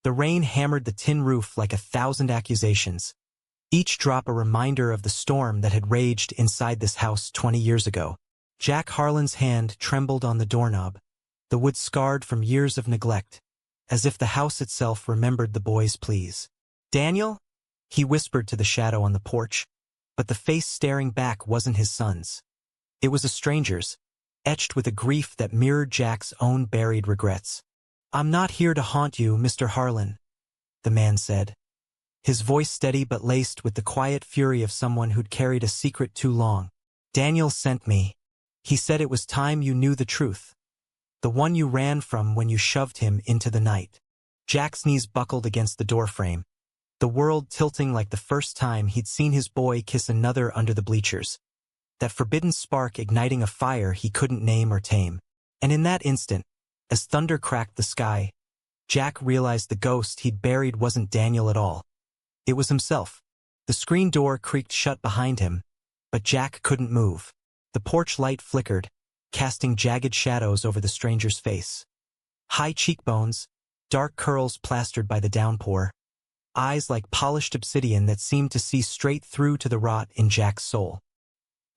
The rain hammered the tin roof like 1,000 accusations, each drop a reminder of the storm that had raged inside this house 20 years ago. Jack Harlan's hand trembled on the doorknob, the wood scarred from years of neglect, as if the house itself remembered the boy's pleas. "Daniel?" he whispered to the shadow on the porch, but the face staring back wasn't his son's. It was a stranger's, etched with a grief that mirrored Jack's own buried regrets. "I'm not here to haunt you, Mr. Harlan," the man said, his voice steady but laced with the quiet fury of someone who'd carried a secret too long. "Daniel sent me. He said it was time you knew the truth, the one you ran from when you shoved him into the night." Jack's knees buckled against the doorframe, the world tilting like the first time he'd seen his boy kiss another under the bleachers, that forbidden spark igniting a fire he couldn't name or tame. And in that instant, as thunder cracked the sky, Jack realized the ghost he'd buried wasn't Daniel at all. It was himself. The screen door creaked shut behind him, but Jack couldn't move. The porch light flickered, casting jagged shadows over the stranger's face. High cheekbones, dark curls plastered by the downpour, eyes like polished obsidian that seemed to see straight through to the rot in Jack's soul.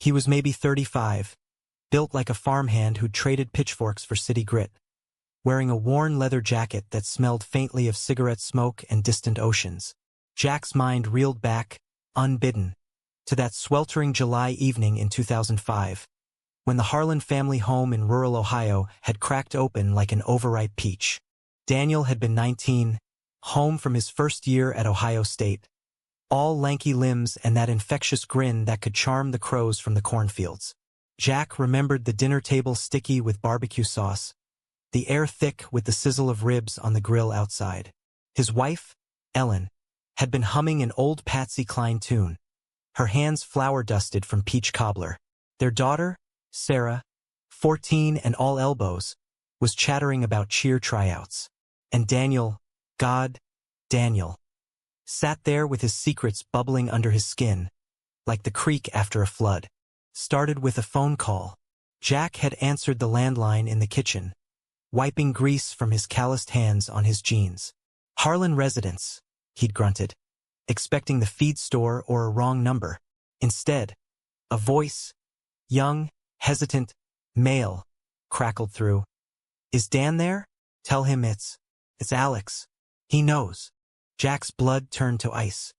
He was maybe 35, built like a farmhand who'd traded pitchforks for city grit, wearing a worn leather jacket that smelled faintly of cigarette smoke and distant oceans. Jack's mind reeled back, unbidden, to that sweltering July evening in 2005, when the Harlan family home in rural Ohio had cracked open like an overripe peach. Daniel had been 19, home from his first year at Ohio State, all lanky limbs and that infectious grin that could charm the crows from the cornfields. Jack remembered the dinner table sticky with barbecue sauce, the air thick with the sizzle of ribs on the grill outside. His wife, Ellen, had been humming an old Patsy Cline tune, her hands flour-dusted from peach cobbler. Their daughter, Sarah, 14 and all elbows, was chattering about cheer tryouts. And Daniel, God, Daniel, sat there with his secrets bubbling under his skin, like the creek after a flood. Started with a phone call. Jack had answered the landline in the kitchen, wiping grease from his calloused hands on his jeans. "Harlan residence," he'd grunted, expecting the feed store or a wrong number. Instead, a voice, young, hesitant, male, crackled through. "Is Dan there? Tell him it's Alex. He knows." Jack's blood turned to ice.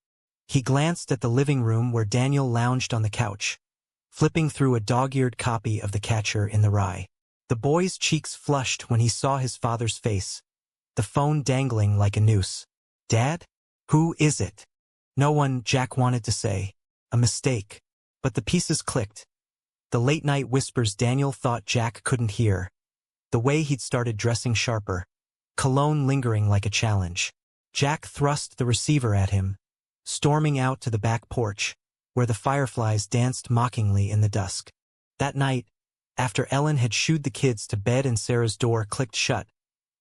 He glanced at the living room where Daniel lounged on the couch, flipping through a dog-eared copy of The Catcher in the Rye. The boy's cheeks flushed when he saw his father's face, the phone dangling like a noose. "Dad? Who is it?" "No one," Jack wanted to say. A mistake. But the pieces clicked. The late-night whispers Daniel thought Jack couldn't hear. The way he'd started dressing sharper. Cologne lingering like a challenge. Jack thrust the receiver at him, storming out to the back porch, where the fireflies danced mockingly in the dusk. That night, after Ellen had shooed the kids to bed and Sarah's door clicked shut,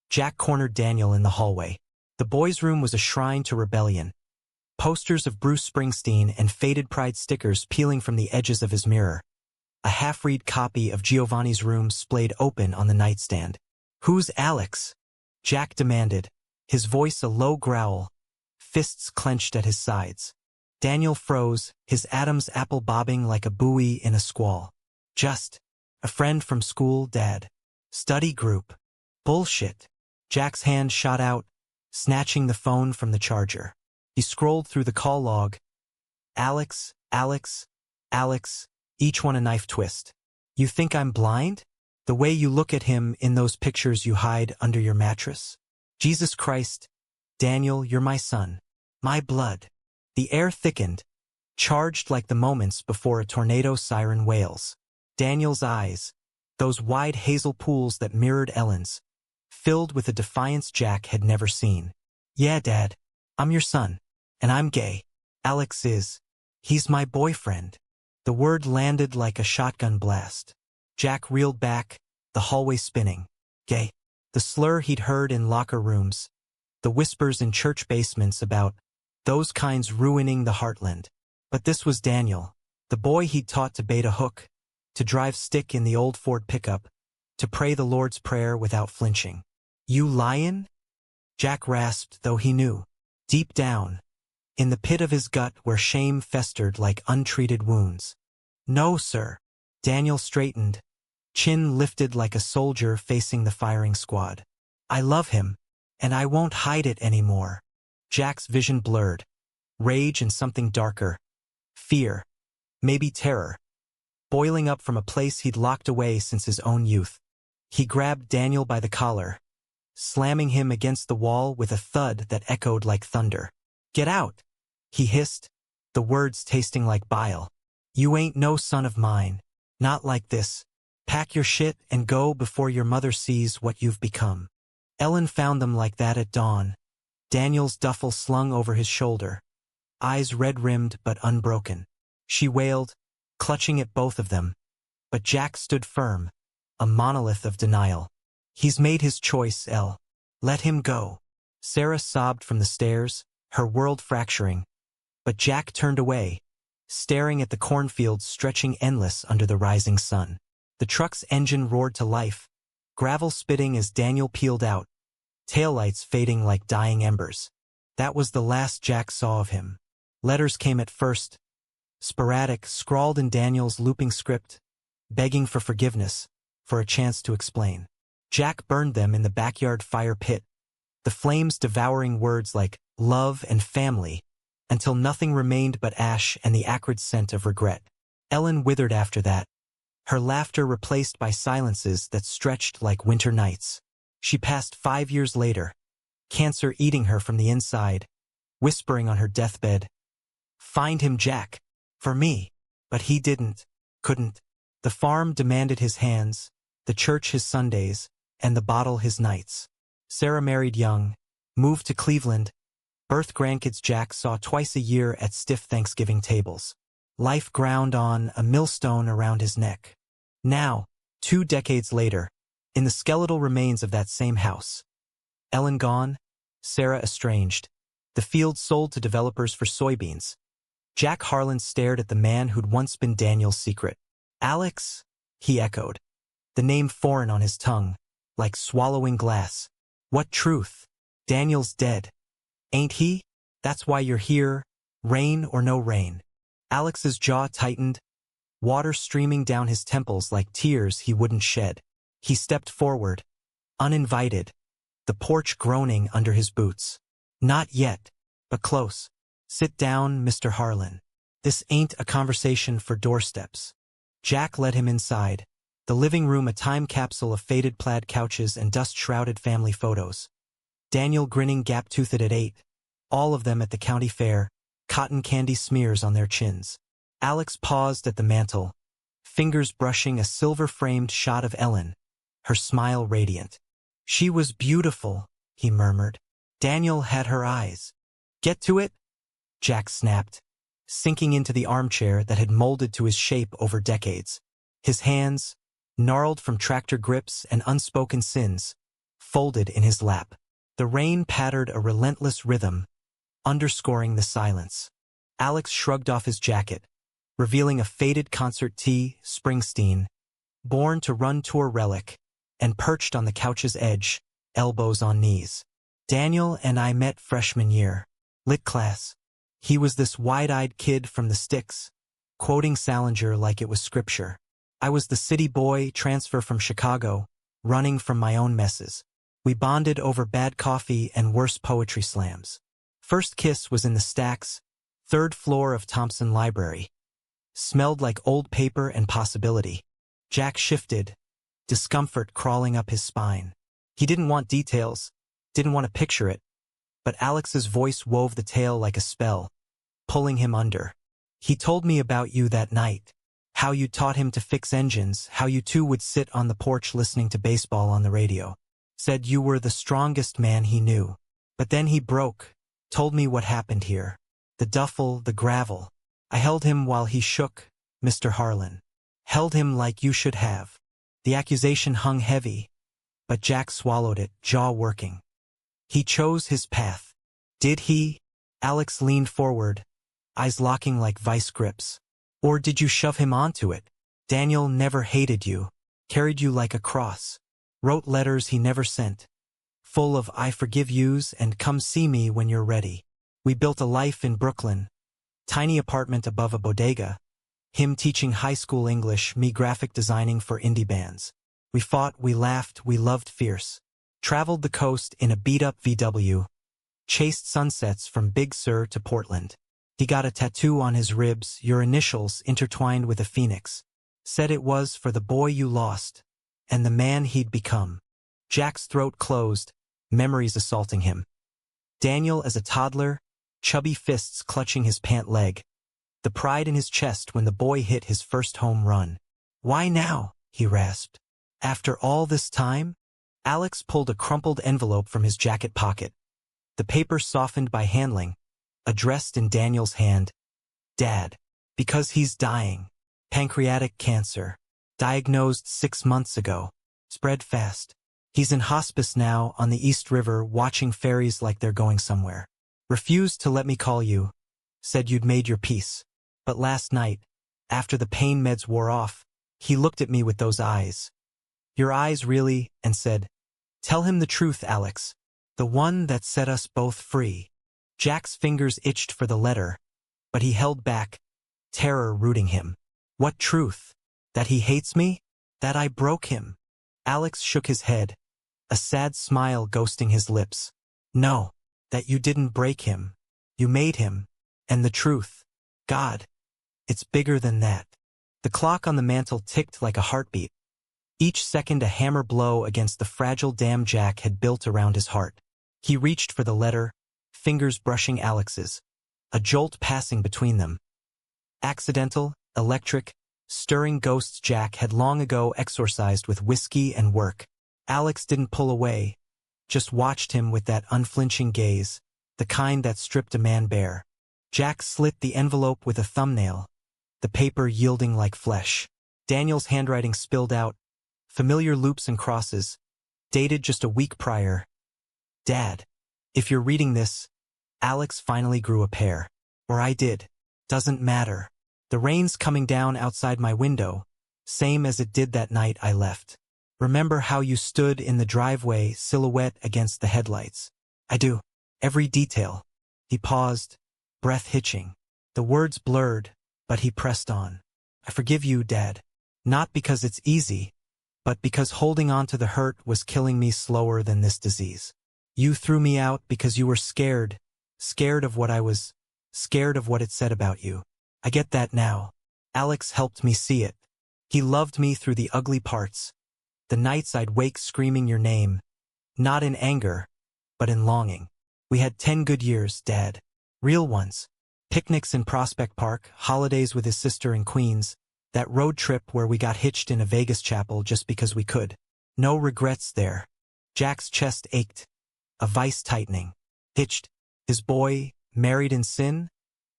Jack cornered Daniel in the hallway. The boy's room was a shrine to rebellion. Posters of Bruce Springsteen and faded pride stickers peeling from the edges of his mirror. A half-read copy of Giovanni's Room splayed open on the nightstand. "Who's Alex?" Jack demanded, his voice a low growl, fists clenched at his sides. Daniel froze, his Adam's apple bobbing like a buoy in a squall. "Just a friend from school, Dad. Study group." "Bullshit." Jack's hand shot out, snatching the phone from the charger. He scrolled through the call log. Alex, Alex, Alex, each one a knife twist. "You think I'm blind? The way you look at him in those pictures you hide under your mattress? Jesus Christ, Daniel, you're my son. My blood." The air thickened, charged like the moments before a tornado siren wails. Daniel's eyes, those wide hazel pools that mirrored Ellen's, filled with a defiance Jack had never seen. "Yeah, Dad, I'm your son, and I'm gay. Alex is. He's my boyfriend." The word landed like a shotgun blast. Jack reeled back, the hallway spinning. Gay. The slur he'd heard in locker rooms, the whispers in church basements about those kinds ruining the heartland. But this was Daniel, the boy he'd taught to bait a hook, to drive stick in the old Ford pickup, to pray the Lord's Prayer without flinching. "You lyin'?" Jack rasped, though he knew. Deep down, in the pit of his gut where shame festered like untreated wounds. No, sir. Daniel straightened, chin lifted like a soldier facing the firing squad. I love him, and I won't hide it anymore. Jack's vision blurred. Rage and something darker. Fear. Maybe terror. Boiling up from a place he'd locked away since his own youth. He grabbed Daniel by the collar, slamming him against the wall with a thud that echoed like thunder. Get out, he hissed, the words tasting like bile. You ain't no son of mine. Not like this. Pack your shit and go before your mother sees what you've become. Ellen found them like that at dawn. Daniel's duffel slung over his shoulder. Eyes red-rimmed but unbroken. She wailed, clutching at both of them. But Jack stood firm, a monolith of denial. He's made his choice, Elle. Let him go. Sarah sobbed from the stairs, her world fracturing. But Jack turned away, staring at the cornfields stretching endless under the rising sun. The truck's engine roared to life, gravel spitting as Daniel peeled out, taillights fading like dying embers. That was the last Jack saw of him. Letters came at first, sporadic, scrawled in Daniel's looping script, begging for forgiveness, for a chance to explain. Jack burned them in the backyard fire pit, the flames devouring words like love and family, until nothing remained but ash and the acrid scent of regret. Ellen withered after that, her laughter replaced by silences that stretched like winter nights. She passed 5 years later, cancer eating her from the inside, whispering on her deathbed, "Find him, Jack, for me." But he couldn't. The farm demanded his hands, the church his Sundays, and the bottle his nights. Sarah married young, moved to Cleveland, birthed grandkids Jack saw twice a year at stiff Thanksgiving tables. Life ground on a millstone around his neck. Now, 2 decades later, in the skeletal remains of that same house. Ellen gone, Sarah estranged, the field sold to developers for soybeans. Jack Harlan stared at the man who'd once been Daniel's secret. Alex? He echoed, the name foreign on his tongue, like swallowing glass. What truth? Daniel's dead. Ain't he? That's why you're here, rain or no rain. Alex's jaw tightened, water streaming down his temples like tears he wouldn't shed. He stepped forward, uninvited, the porch groaning under his boots. Not yet, but close. Sit down, Mr. Harlan. This ain't a conversation for doorsteps. Jack led him inside, the living room a time capsule of faded plaid couches and dust-shrouded family photos. Daniel grinning gap-toothed at 8, all of them at the county fair, cotton candy smears on their chins. Alex paused at the mantel, fingers brushing a silver-framed shot of Ellen, her smile radiant. She was beautiful, he murmured. Daniel had her eyes. Get to it? Jack snapped, sinking into the armchair that had molded to his shape over decades. His hands, gnarled from tractor grips and unspoken sins, folded in his lap. The rain pattered a relentless rhythm, underscoring the silence. Alex shrugged off his jacket, revealing a faded concert tee, Springsteen, Born to Run tour relic, and perched on the couch's edge, elbows on knees. Daniel and I met freshman year. Lit class. He was this wide-eyed kid from the sticks, quoting Salinger like it was scripture. I was the city boy, transfer from Chicago, running from my own messes. We bonded over bad coffee and worse poetry slams. First kiss was in the stacks, 3rd floor of Thompson Library. Smelled like old paper and possibility. Jack shifted, discomfort crawling up his spine. He didn't want details, didn't want to picture it, but Alex's voice wove the tale like a spell, pulling him under. He told me about you that night, how you taught him to fix engines, how you two would sit on the porch listening to baseball on the radio. Said you were the strongest man he knew. But then he broke, told me what happened here. The duffel, the gravel. I held him while he shook, Mr. Harlan. Held him like you should have. The accusation hung heavy, but Jack swallowed it, jaw working. He chose his path. Did he? Alex leaned forward, eyes locking like vice grips. Or did you shove him onto it? Daniel never hated you, carried you like a cross, wrote letters he never sent, full of "I forgive yous and come see me when you're ready." We built a life in Brooklyn. Tiny apartment above a bodega. Him teaching high school English, me graphic designing for indie bands. We fought, we laughed, we loved fierce. Traveled the coast in a beat-up VW. Chased sunsets from Big Sur to Portland. He got a tattoo on his ribs, your initials intertwined with a phoenix. Said it was for the boy you lost, and the man he'd become. Jack's throat closed, memories assaulting him. Daniel as a toddler, chubby fists clutching his pant leg. The pride in his chest when the boy hit his first home run. "Why now?" he rasped. "After all this time?" Alex pulled a crumpled envelope from his jacket pocket. The paper softened by handling, addressed in Daniel's hand. "Dad. Because he's dying. Pancreatic cancer. Diagnosed 6 months ago. Spread fast. He's in hospice now on the East River watching ferries like they're going somewhere. Refused to let me call you. Said you'd made your peace. But last night, after the pain meds wore off, he looked at me with those eyes. Your eyes really, and said, 'Tell him the truth, Alex. The one that set us both free.'" Jack's fingers itched for the letter, but he held back, terror rooting him. "What truth? That he hates me? That I broke him?" Alex shook his head, a sad smile ghosting his lips. "No, that you didn't break him. You made him. And the truth. God. It's bigger than that." The clock on the mantel ticked like a heartbeat. Each second a hammer blow against the fragile dam Jack had built around his heart. He reached for the letter, fingers brushing Alex's, a jolt passing between them. Accidental, electric, stirring ghosts Jack had long ago exorcised with whiskey and work. Alex didn't pull away, just watched him with that unflinching gaze, the kind that stripped a man bare. Jack slit the envelope with a thumbnail, the paper yielding like flesh. Daniel's handwriting spilled out, familiar loops and crosses, dated just a week prior. "Dad, if you're reading this," Alex finally grew a pair. "Or I did. Doesn't matter. The rain's coming down outside my window, same as it did that night I left. Remember how you stood in the driveway, silhouette against the headlights? I do. Every detail." He paused, breath hitching. The words blurred, but he pressed on. "I forgive you, Dad. Not because it's easy, but because holding on to the hurt was killing me slower than this disease. You threw me out because you were scared, scared of what I was, scared of what it said about you. I get that now. Alex helped me see it. He loved me through the ugly parts. The nights I'd wake screaming your name, not in anger, but in longing. We had 10 good years, Dad. Real ones. Picnics in Prospect Park, holidays with his sister in Queens, that road trip where we got hitched in a Vegas chapel just because we could. No regrets there." Jack's chest ached, a vice tightening. Hitched? His boy, married in sin?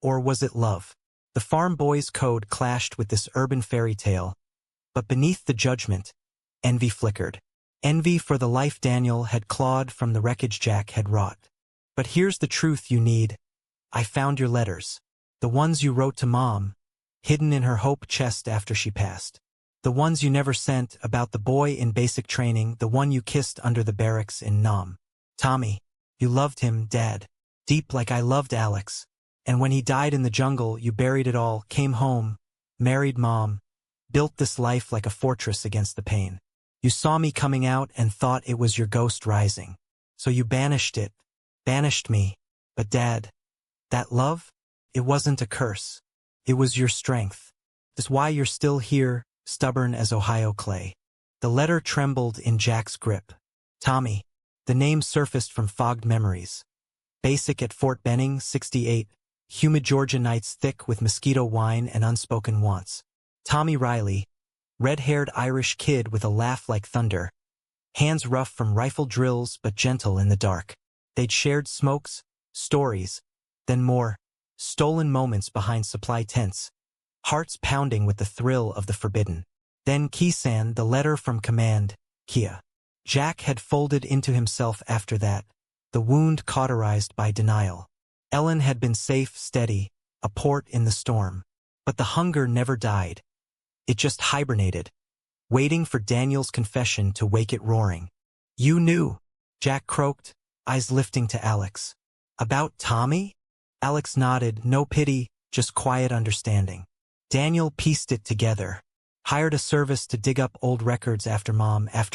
Or was it love? The farm boy's code clashed with this urban fairy tale, but beneath the judgment, envy flickered. Envy for the life Daniel had clawed from the wreckage Jack had wrought. "But here's the truth you need. I found your letters. The ones you wrote to Mom, hidden in her hope chest after she passed. The ones you never sent about the boy in basic training, the one you kissed under the barracks in Nam. Tommy, you loved him, Dad, deep like I loved Alex. And when he died in the jungle, you buried it all, came home, married Mom, built this life like a fortress against the pain. You saw me coming out and thought it was your ghost rising. So you banished it, banished me. But Dad, that love, it wasn't a curse. It was your strength. That's why you're still here, stubborn as Ohio clay." The letter trembled in Jack's grip. Tommy. The name surfaced from fogged memories. Basic at Fort Benning, 68. Humid Georgia nights thick with mosquito wine and unspoken wants. Tommy Riley. Red-haired Irish kid with a laugh like thunder. Hands rough from rifle drills but gentle in the dark. They'd shared smokes, stories, then more. Stolen moments behind supply tents. Hearts pounding with the thrill of the forbidden. Then Kisan, the letter from command, Kia. Jack had folded into himself after that, the wound cauterized by denial. Ellen had been safe, steady, a port in the storm. But the hunger never died. It just hibernated, waiting for Daniel's confession to wake it roaring. "You knew. Jack croaked, eyes lifting to Alex. About Tommy? Alex nodded, no pity, just quiet understanding. Daniel pieced it together. Hired a service to dig up old records after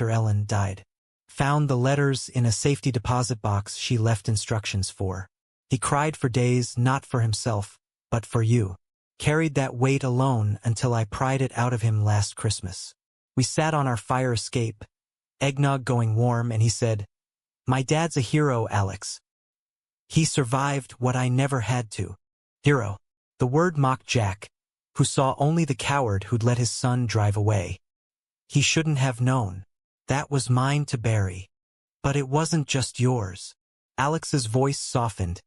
Ellen died. Found the letters in a safety deposit box she left instructions for. He cried for days, not for himself, but for you. Carried that weight alone until I pried it out of him last Christmas. We sat on our fire escape, eggnog going warm, and he said, "My dad's a hero, Alex. He survived what I never had to." Hero. The word mocked Jack, who saw only the coward who'd let his son drive away. He shouldn't have known. That was mine to bury. But it wasn't just yours. Alex's voice softened,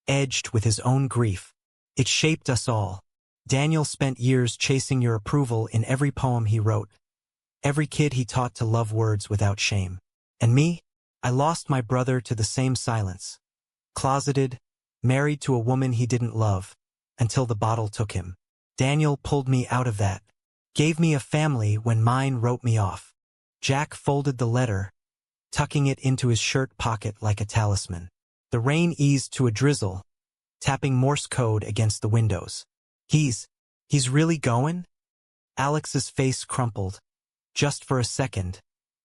edged with his own grief. It shaped us all. Daniel spent years chasing your approval in every poem he wrote. Every kid he taught to love words without shame. And me? I lost my brother to the same silence. Closeted, married to a woman he didn't love, until the bottle took him. Daniel pulled me out of that. Gave me a family when mine wrote me off. Jack folded the letter, tucking it into his shirt pocket like a talisman. The rain eased to a drizzle, tapping Morse code against the windows. He's really going? Alex's face crumpled, just for a second,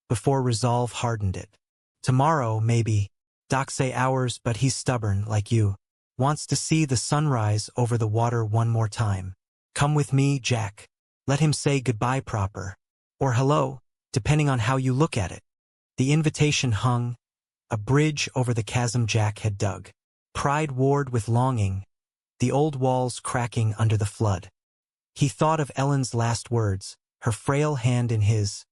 before resolve hardened it. Tomorrow, maybe. Doc say hours, but he's stubborn, like you. Wants to see the sunrise over the water one more time. Come with me, Jack. Let him say goodbye proper. Or hello, depending on how you look at it. The invitation hung, a bridge over the chasm Jack had dug. Pride warred with longing, the old walls cracking under the flood. He thought of Ellen's last words, her frail hand in his.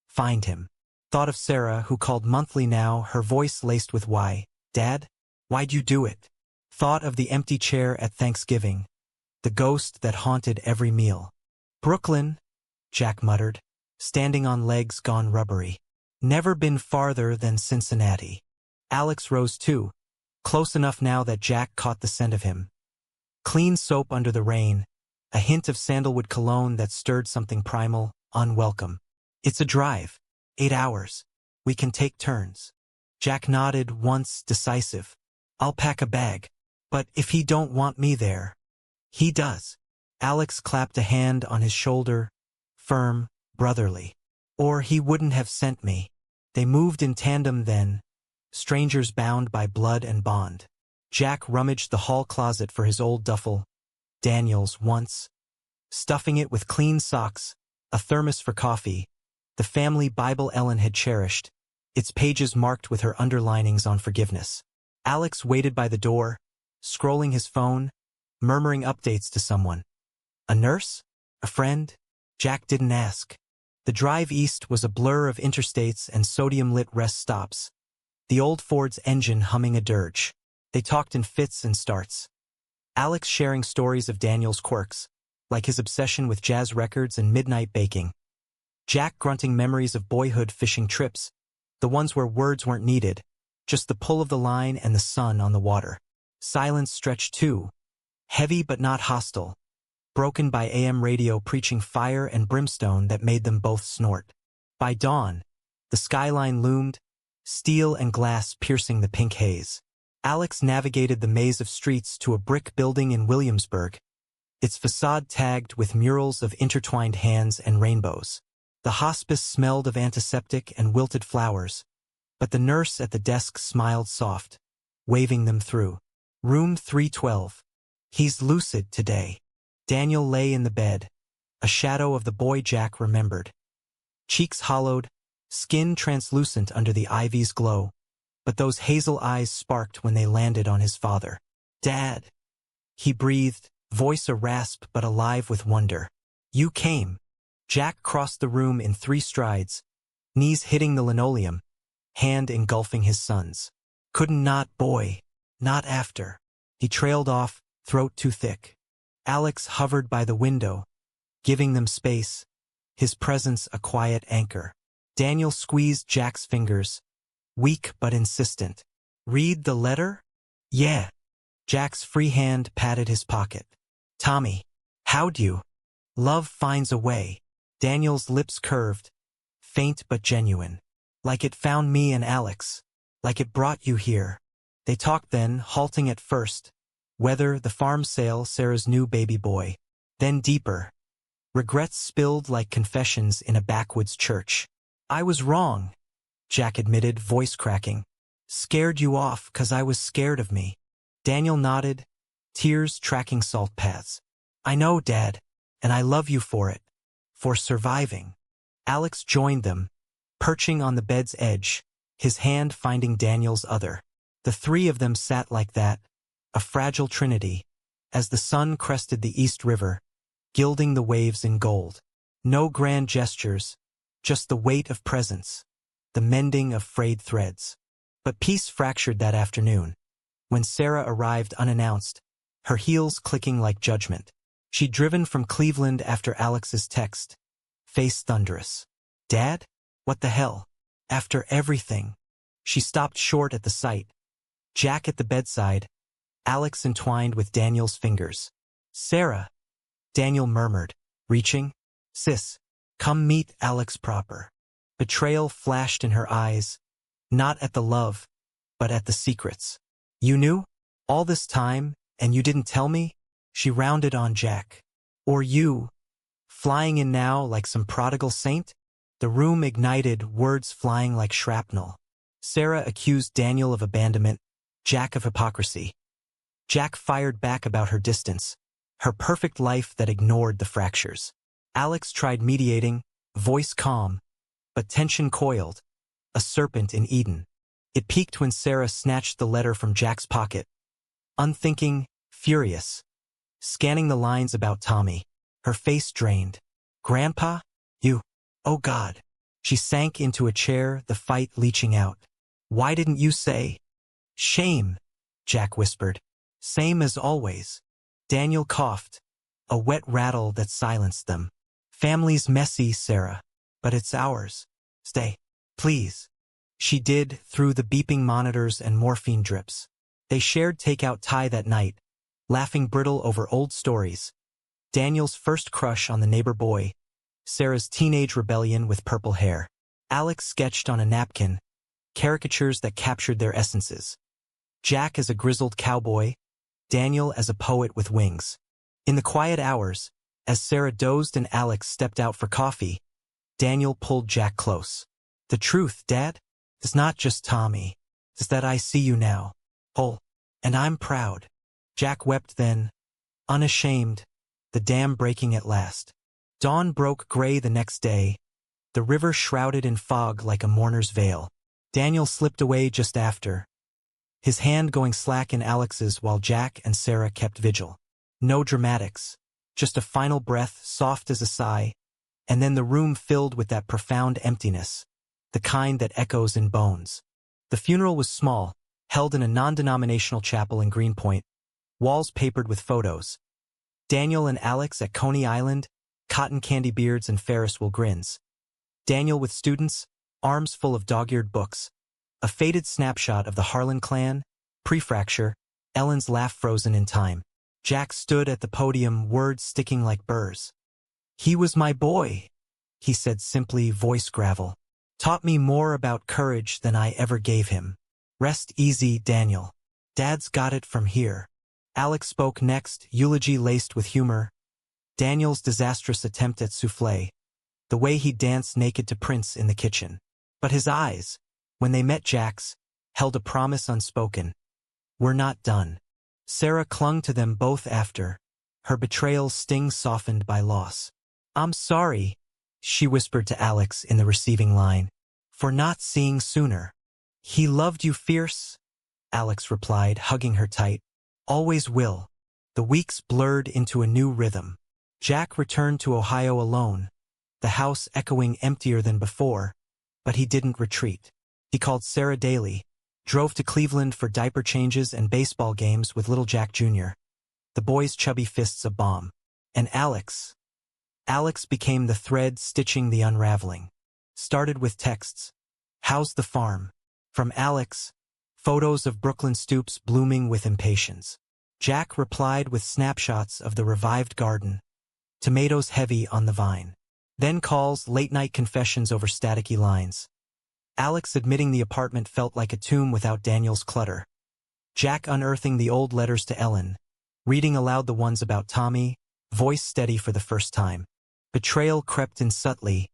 Find him. Thought of Sarah, who called monthly now, her voice laced with why. Dad? Why'd you do it? Thought of the empty chair at Thanksgiving, the ghost that haunted every meal. Brooklyn, Jack muttered, standing on legs gone rubbery. Never been farther than Cincinnati. Alex rose too, close enough now that Jack caught the scent of him. Clean soap under the rain, a hint of sandalwood cologne that stirred something primal, unwelcome. It's a drive. 8 hours. We can take turns. Jack nodded once, decisive. I'll pack a bag. But if he don't want me there, he does. Alex clapped a hand on his shoulder, firm, brotherly. Or he wouldn't have sent me. They moved in tandem then, strangers bound by blood and bond. Jack rummaged the hall closet for his old duffel, Daniel's once, stuffing it with clean socks, a thermos for coffee, the family Bible Ellen had cherished, its pages marked with her underlinings on forgiveness. Alex waited by the door, scrolling his phone, murmuring updates to someone. A nurse? A friend? Jack didn't ask. The drive east was a blur of interstates and sodium-lit rest stops, the old Ford's engine humming a dirge. They talked in fits and starts. Alex sharing stories of Daniel's quirks, like his obsession with jazz records and midnight baking. Jack grunting memories of boyhood fishing trips, the ones where words weren't needed, just the pull of the line and the sun on the water. Silence stretched too, heavy but not hostile, broken by AM radio preaching fire and brimstone that made them both snort. By dawn, the skyline loomed, steel and glass piercing the pink haze. Alex navigated the maze of streets to a brick building in Williamsburg, its facade tagged with murals of intertwined hands and rainbows. The hospice smelled of antiseptic and wilted flowers, but the nurse at the desk smiled soft, waving them through. Room 312. He's lucid today. Daniel lay in the bed, a shadow of the boy Jack remembered. Cheeks hollowed, skin translucent under the ivy's glow, but those hazel eyes sparked when they landed on his father. Dad, he breathed, voice a rasp but alive with wonder. You came. Jack crossed the room in 3 strides, knees hitting the linoleum, hand engulfing his son's. Couldn't not, boy, not after. He trailed off, throat too thick. Alex hovered by the window, giving them space, his presence a quiet anchor. Daniel squeezed Jack's fingers, weak but insistent. Read the letter? Yeah. Jack's free hand patted his pocket. Tommy, how'd you? Love finds a way. Daniel's lips curved, faint but genuine. Like it found me and Alex. Like it brought you here. They talked then, halting at first. Weather, the farm sale, Sarah's new baby boy. Then deeper. Regrets spilled like confessions in a backwoods church. I was wrong, Jack admitted, voice cracking. Scared you off 'cause I was scared of me. Daniel nodded, tears tracking salt paths. I know, Dad, and I love you for it. For surviving. Alex joined them, perching on the bed's edge, his hand finding Daniel's other. The three of them sat like that, a fragile trinity, as the sun crested the East River, gilding the waves in gold. No grand gestures, just the weight of presence, the mending of frayed threads. But peace fractured that afternoon, when Sarah arrived unannounced, her heels clicking like judgment. She'd driven from Cleveland after Alex's text, face thunderous. Dad? What the hell? After everything. She stopped short at the sight. Jack at the bedside, Alex entwined with Daniel's fingers. Sarah, Daniel murmured, reaching. Sis, come meet Alex proper. Betrayal flashed in her eyes, not at the love, but at the secrets. You knew? All this time, and you didn't tell me? She rounded on Jack. Or you, flying in now like some prodigal saint? The room ignited, words flying like shrapnel. Sarah accused Daniel of abandonment, Jack of hypocrisy. Jack fired back about her distance, her perfect life that ignored the fractures. Alex tried mediating, voice calm, but tension coiled, a serpent in Eden. It peaked when Sarah snatched the letter from Jack's pocket, unthinking, furious, scanning the lines about Tommy, her face drained. Grandpa? You? Oh God. She sank into a chair, the fight leaching out. Why didn't you say? Shame, Jack whispered. Same as always. Daniel coughed, a wet rattle that silenced them. Family's messy, Sarah, but it's ours. Stay, please. She did, through the beeping monitors and morphine drips. They shared takeout Thai that night, laughing brittle over old stories. Daniel's first crush on the neighbor boy, Sarah's teenage rebellion with purple hair. Alex sketched on a napkin, caricatures that captured their essences. Jack as a grizzled cowboy, Daniel as a poet with wings. In the quiet hours, as Sarah dozed and Alex stepped out for coffee, Daniel pulled Jack close. The truth, Dad, is not just Tommy. It's that I see you now, whole, and I'm proud. Jack wept then, unashamed, the dam breaking at last. Dawn broke gray the next day, the river shrouded in fog like a mourner's veil. Daniel slipped away just after, his hand going slack in Alex's while Jack and Sarah kept vigil. No dramatics, just a final breath soft as a sigh, and then the room filled with that profound emptiness, the kind that echoes in bones. The funeral was small, held in a non-denominational chapel in Greenpoint, walls papered with photos. Daniel and Alex at Coney Island, cotton candy beards and Ferris wheel grins. Daniel with students, arms full of dog-eared books. A faded snapshot of the Harlan clan, pre-fracture, Ellen's laugh frozen in time. Jack stood at the podium, words sticking like burrs. He was my boy, he said simply, voice gravel. Taught me more about courage than I ever gave him. Rest easy, Daniel. Dad's got it from here. Alex spoke next, eulogy laced with humor. Daniel's disastrous attempt at soufflé. The way he danced naked to Prince in the kitchen. But his eyes, when they met Jack's, held a promise unspoken. We're not done. Sarah clung to them both after, her betrayal's sting softened by loss. I'm sorry, she whispered to Alex in the receiving line, for not seeing sooner. He loved you fierce, Alex replied, hugging her tight. Always will. The weeks blurred into a new rhythm. Jack returned to Ohio alone, the house echoing emptier than before, but he didn't retreat. He called Sarah daily, drove to Cleveland for diaper changes and baseball games with little Jack Jr., the boy's chubby fists a bomb. And Alex became the thread stitching the unraveling. Started with texts. How's the farm? From Alex, photos of Brooklyn stoops blooming with impatience. Jack replied with snapshots of the revived garden, tomatoes heavy on the vine. Then calls, late-night confessions over staticky lines. Alex admitting the apartment felt like a tomb without Daniel's clutter. Jack unearthing the old letters to Ellen, reading aloud the ones about Tommy, voice steady for the first time. Betrayal crept in subtly,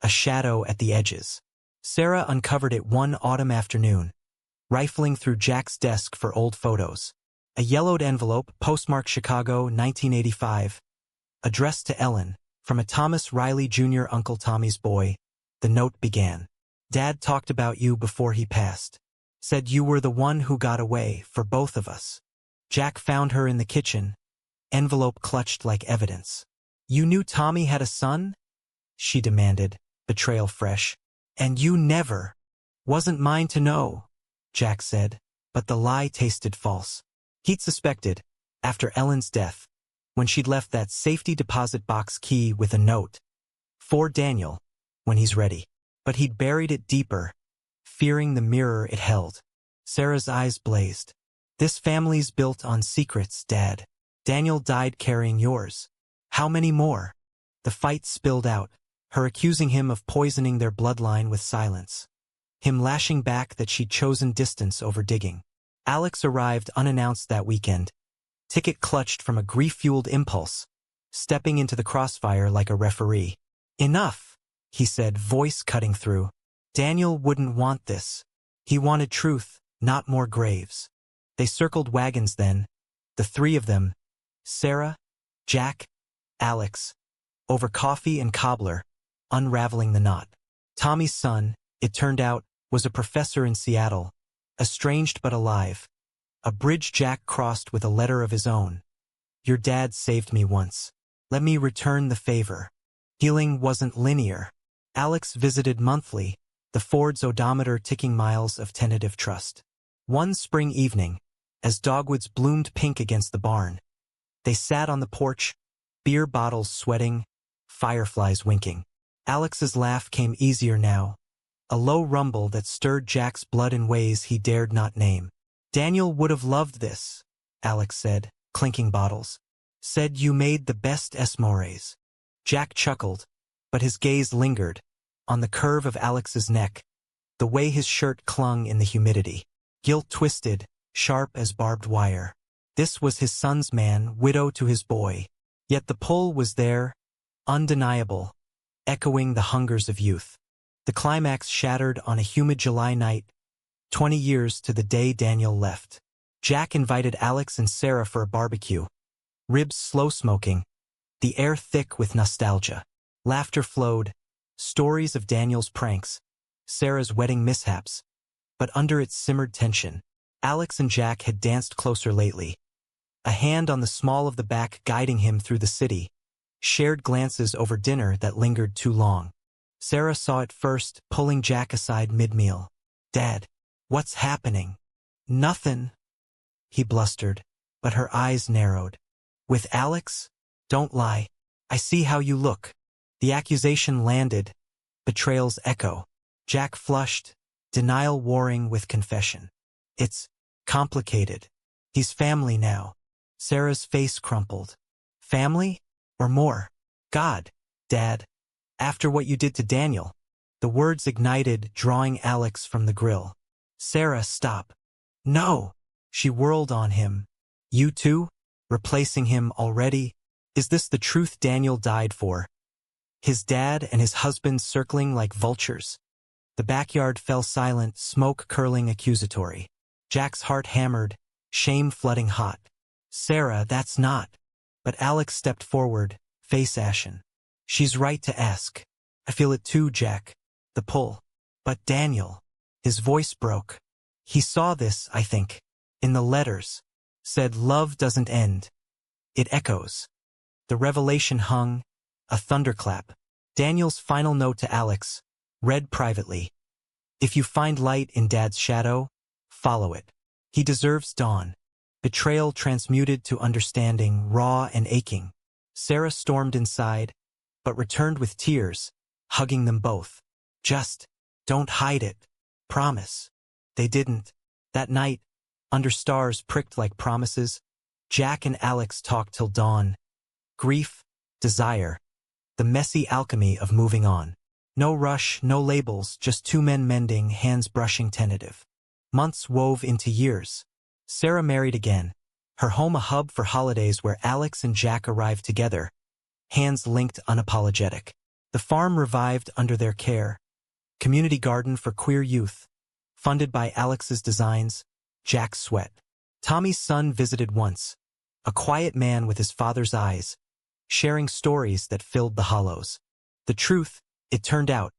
a shadow at the edges. Sarah uncovered it one autumn afternoon, rifling through Jack's desk for old photos. A yellowed envelope, postmarked Chicago, 1985, addressed to Ellen, from a Thomas Riley Jr. Uncle Tommy's boy. The note began. Dad talked about you before he passed. Said you were the one who got away, for both of us. Jack found her in the kitchen, envelope clutched like evidence. You knew Tommy had a son? She demanded, betrayal fresh. And you never. Wasn't mine to know, Jack said, but the lie tasted false. He'd suspected, after Ellen's death, when she'd left that safety deposit box key with a note. For Daniel, when he's ready. But he'd buried it deeper, fearing the mirror it held. Sarah's eyes blazed. This family's built on secrets, Dad. Daniel died carrying yours. How many more? The fight spilled out, her accusing him of poisoning their bloodline with silence. Him lashing back that she'd chosen distance over digging. Alex arrived unannounced that weekend, ticket clutched from a grief-fueled impulse, stepping into the crossfire like a referee. Enough, he said, voice cutting through. Daniel wouldn't want this. He wanted truth, not more graves. They circled wagons then, the three of them, Sarah, Jack, Alex, over coffee and cobbler, unraveling the knot. Tommy's son, it turned out, was a professor in Seattle, estranged but alive. A bridge Jack crossed with a letter of his own. Your dad saved me once. Let me return the favor. Healing wasn't linear. Alex visited monthly, the Ford's odometer ticking miles of tentative trust. One spring evening, as dogwoods bloomed pink against the barn, they sat on the porch, beer bottles sweating, fireflies winking. Alex's laugh came easier now, a low rumble that stirred Jack's blood in ways he dared not name. Daniel would have loved this, Alex said, clinking bottles. Said you made the best esmores. Jack chuckled, but his gaze lingered, on the curve of Alex's neck, the way his shirt clung in the humidity. Guilt twisted, sharp as barbed wire. This was his son's man, widow to his boy. Yet the pull was there, undeniable, echoing the hungers of youth. The climax shattered on a humid July night, 20 years to the day Daniel left. Jack invited Alex and Sarah for a barbecue. Ribs slow smoking, the air thick with nostalgia. Laughter flowed, stories of Daniel's pranks, Sarah's wedding mishaps. But under its simmered tension, Alex and Jack had danced closer lately. A hand on the small of the back guiding him through the city. Shared glances over dinner that lingered too long. Sarah saw it first, pulling Jack aside mid-meal. Dad, what's happening? Nothing, he blustered, but her eyes narrowed. With Alex? Don't lie. I see how you look. The accusation landed, betrayal's echo. Jack flushed, denial warring with confession. It's complicated. He's family now. Sarah's face crumpled. Family? Or more? God, Dad. After what you did to Daniel. The words ignited, drawing Alex from the grill. Sarah, stop. No. She whirled on him. You too? Replacing him already? Is this the truth Daniel died for? His dad and his husband circling like vultures. The backyard fell silent, smoke curling accusatory. Jack's heart hammered, shame flooding hot. Sarah, that's not. But Alex stepped forward, face ashen. She's right to ask. I feel it too, Jack. The pull. But Daniel. His voice broke. He saw this, I think. In the letters. Said love doesn't end. It echoes. The revelation hung, a thunderclap. Daniel's final note to Alex, read privately. If you find light in Dad's shadow, follow it. He deserves dawn. Betrayal transmuted to understanding, raw and aching. Sarah stormed inside, but returned with tears, hugging them both. Just, don't hide it. Promise. They didn't. That night, under stars pricked like promises, Jack and Alex talked till dawn. Grief, desire, the messy alchemy of moving on. No rush, no labels, just two men mending, hands brushing tentative. Months wove into years. Sarah married again, her home a hub for holidays where Alex and Jack arrived together, hands linked unapologetic. The farm revived under their care. Community garden for queer youth, funded by Alex's designs, Jack's sweat. Tommy's son visited once, a quiet man with his father's eyes, sharing stories that filled the hollows. The truth, it turned out,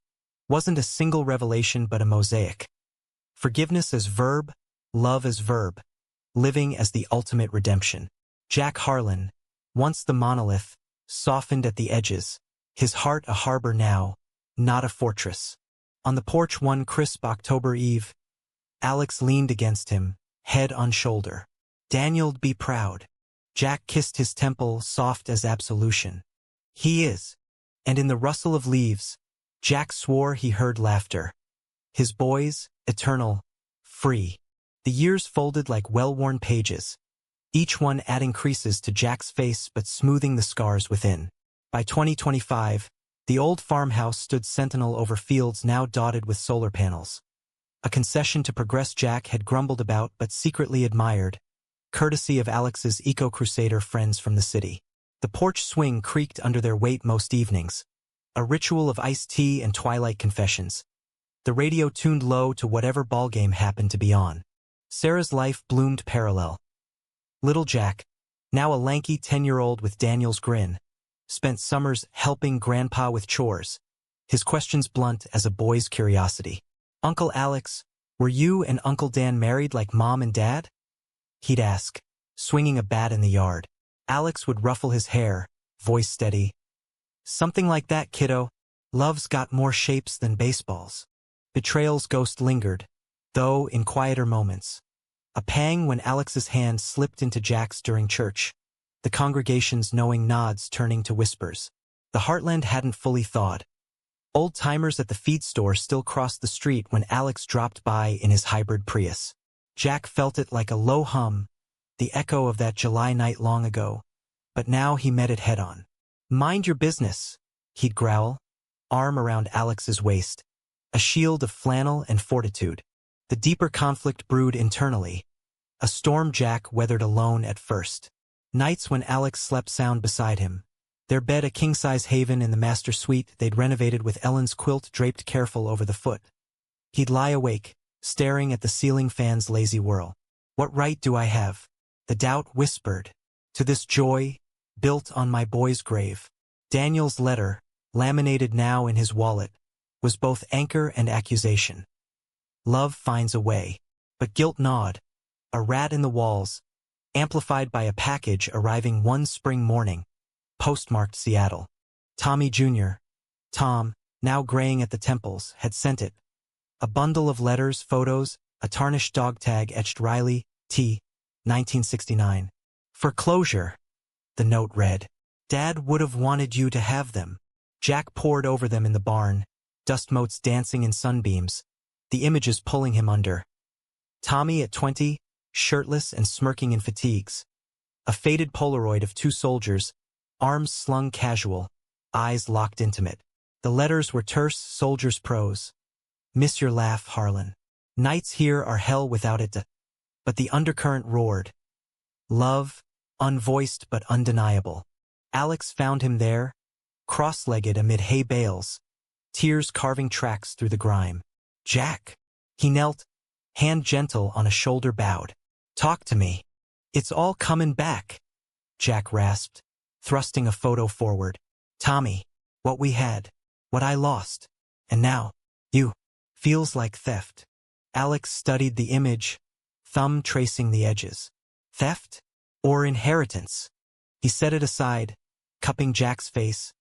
wasn't a single revelation but a mosaic. Forgiveness as verb, love as verb, living as the ultimate redemption. Jack Harlan, once the monolith, softened at the edges, his heart a harbor now, not a fortress. On the porch one crisp October eve, Alex leaned against him, head on shoulder. "Daniel'd be proud." Jack kissed his temple, soft as absolution. "He is." And in the rustle of leaves, Jack swore he heard laughter. His boys, eternal, free. The years folded like well-worn pages, each one adding creases to Jack's face but smoothing the scars within. By 2025, the old farmhouse stood sentinel over fields now dotted with solar panels. A concession to progress Jack had grumbled about but secretly admired, courtesy of Alex's eco-crusader friends from the city. The porch swing creaked under their weight most evenings, a ritual of iced tea and twilight confessions. The radio tuned low to whatever ballgame happened to be on. Sarah's life bloomed parallel. Little Jack, now a lanky 10-year-old with Daniel's grin, spent summers helping Grandpa with chores, his questions blunt as a boy's curiosity. "Uncle Alex, were you and Uncle Dan married like Mom and Dad?" he'd ask, swinging a bat in the yard. Alex would ruffle his hair, voice steady. "Something like that, kiddo. Love's got more shapes than baseballs." Betrayal's ghost lingered, though in quieter moments. A pang when Alex's hand slipped into Jack's during church, the congregation's knowing nods turning to whispers. The heartland hadn't fully thawed. Old-timers at the feed store still crossed the street when Alex dropped by in his hybrid Prius. Jack felt it like a low hum, the echo of that July night long ago, but now he met it head-on. "Mind your business," he'd growl, arm around Alex's waist, a shield of flannel and fortitude. The deeper conflict brewed internally, a storm Jack weathered alone at first. Nights when Alex slept sound beside him, their bed a king-size haven in the master suite they'd renovated with Ellen's quilt draped careful over the foot. He'd lie awake, staring at the ceiling fan's lazy whirl. "What right do I have?" the doubt whispered, "to this joy, built on my boy's grave?" Daniel's letter, laminated now in his wallet, was both anchor and accusation. Love finds a way, but guilt gnawed, a rat in the walls, amplified by a package arriving one spring morning, postmarked Seattle. Tommy Jr., Tom, now graying at the temples, had sent it. A bundle of letters, photos, a tarnished dog tag etched Riley, T., 1969. "For closure," the note read. "Dad would have wanted you to have them." Jack pored over them in the barn, dust motes dancing in sunbeams, the images pulling him under. Tommy at 20, shirtless and smirking in fatigues. A faded Polaroid of two soldiers, arms slung casual, eyes locked intimate. The letters were terse soldier's prose. "Miss your laugh, Harlan. Nights here are hell without it." But the undercurrent roared. Love, unvoiced but undeniable. Alex found him there, cross-legged amid hay bales, tears carving tracks through the grime. "Jack." He knelt, hand gentle on a shoulder bowed. "Talk to me." "It's all comin' back," Jack rasped, thrusting a photo forward. "Tommy, what we had, what I lost, and now, you. Feels like theft." Alex studied the image, thumb tracing the edges. Theft? Or inheritance? He set it aside, cupping Jack's face,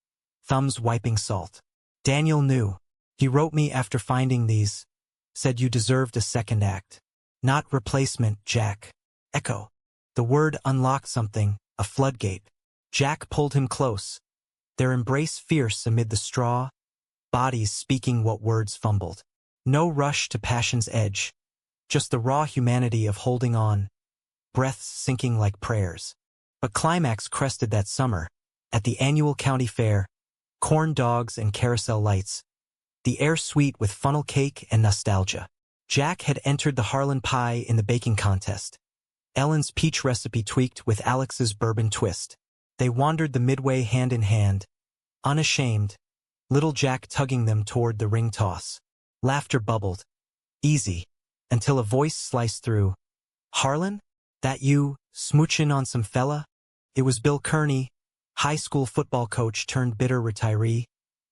thumbs wiping salt. "Daniel knew. He wrote me after finding these. Said you deserved a second act. Not replacement, Jack." Echo. The word unlocked something, a floodgate. Jack pulled him close, their embrace fierce amid the straw, bodies speaking what words fumbled. No rush to passion's edge, just the raw humanity of holding on, breaths sinking like prayers. But climax crested that summer, at the annual county fair, corn dogs and carousel lights, the air sweet with funnel cake and nostalgia. Jack had entered the Harlan pie in the baking contest. Ellen's peach recipe tweaked with Alex's bourbon twist. They wandered the midway hand in hand, unashamed, little Jack tugging them toward the ring toss. Laughter bubbled. Easy. Until a voice sliced through. "Harlan? That you, smoochin' on some fella?" It was Bill Kearney, high school football coach turned bitter retiree,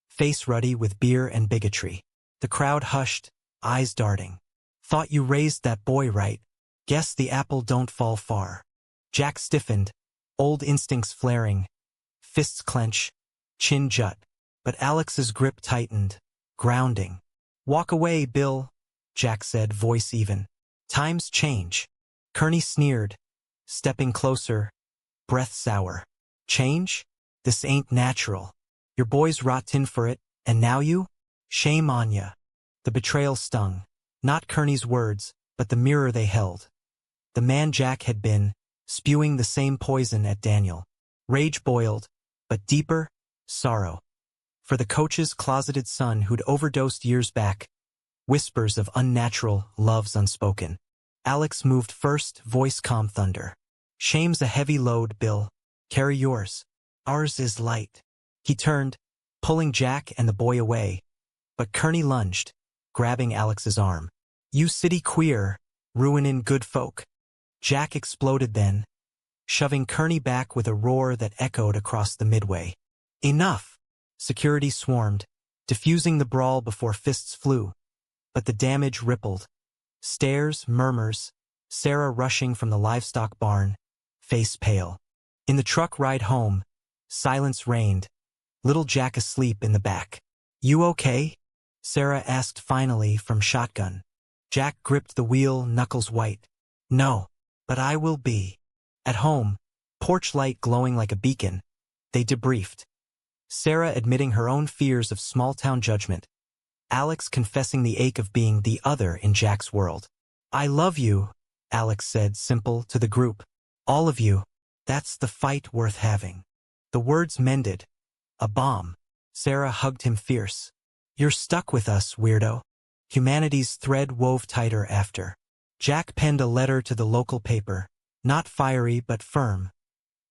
face ruddy with beer and bigotry. The crowd hushed, eyes darting. "Thought you raised that boy right. Guess the apple don't fall far." Jack stiffened, old instincts flaring, fists clench, chin jut. But Alex's grip tightened, grounding. "Walk away, Bill," Jack said, voice even. "Times change." Kearney sneered, stepping closer, breath sour. "Change? This ain't natural. Your boys rotten for it, and now you? Shame on ya." The betrayal stung. Not Kearney's words, but the mirror they held. The man Jack had been, spewing the same poison at Daniel. Rage boiled, but deeper, sorrow. For the coach's closeted son who'd overdosed years back, whispers of unnatural loves unspoken. Alex moved first, voice calm thunder. "Shame's a heavy load, Bill. Carry yours. Ours is light." He turned, pulling Jack and the boy away, but Kearney lunged, grabbing Alex's arm. "You city queer, ruinin' good folk." Jack exploded then, shoving Kearney back with a roar that echoed across the midway. "Enough!" Security swarmed, diffusing the brawl before fists flew. But the damage rippled. Stares, murmurs, Sarah rushing from the livestock barn, face pale. In the truck ride home, silence reigned, little Jack asleep in the back. "You okay?" Sarah asked finally from shotgun. Jack gripped the wheel, knuckles white. "No, but I will be." At home, porch light glowing like a beacon, they debriefed. Sarah admitting her own fears of small-town judgment. Alex confessing the ache of being the other in Jack's world. "I love you," Alex said, simple, to the group. "All of you. That's the fight worth having." The words mended. A bomb. Sarah hugged him fierce. "You're stuck with us, weirdo." Humanity's thread wove tighter after. Jack penned a letter to the local paper. Not fiery but firm.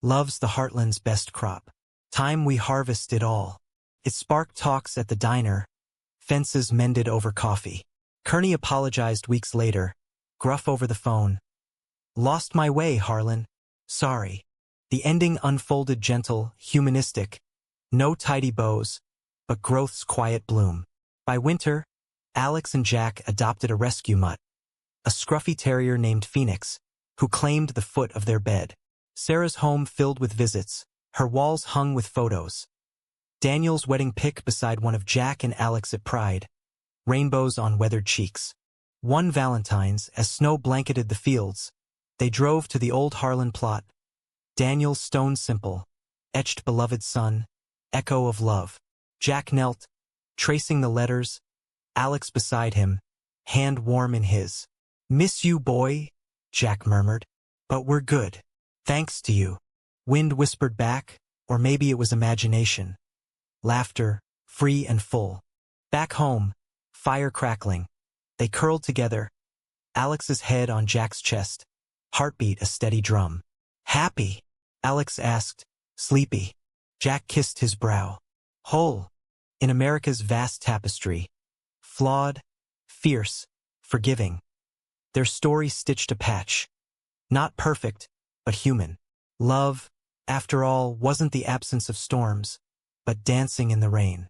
"Love's the heartland's best crop. Time we harvest it all." It sparked talks at the diner. Fences mended over coffee. Kearney apologized weeks later, gruff over the phone. "Lost my way, Harlan. Sorry." The ending unfolded gentle, humanistic. No tidy bows, but growth's quiet bloom. By winter, Alex and Jack adopted a rescue mutt. A scruffy terrier named Phoenix, who claimed the foot of their bed. Sarah's home filled with visits, her walls hung with photos. Daniel's wedding pic beside one of Jack and Alex at Pride. Rainbows on weathered cheeks. One Valentine's, as snow blanketed the fields, they drove to the old Harlan plot. Daniel's stone simple, etched beloved son, echo of love. Jack knelt, tracing the letters, Alex beside him, hand warm in his. "Miss you, boy," Jack murmured. "But we're good. Thanks to you." Wind whispered back, or maybe it was imagination. Laughter, free and full. Back home, fire crackling. They curled together, Alex's head on Jack's chest, heartbeat a steady drum. "Happy?" Alex asked, sleepy. Jack kissed his brow. "Whole. In America's vast tapestry. Flawed, fierce, forgiving. Their story stitched a patch. Not perfect, but human. Love, after all, wasn't the absence of storms, but dancing in the rain.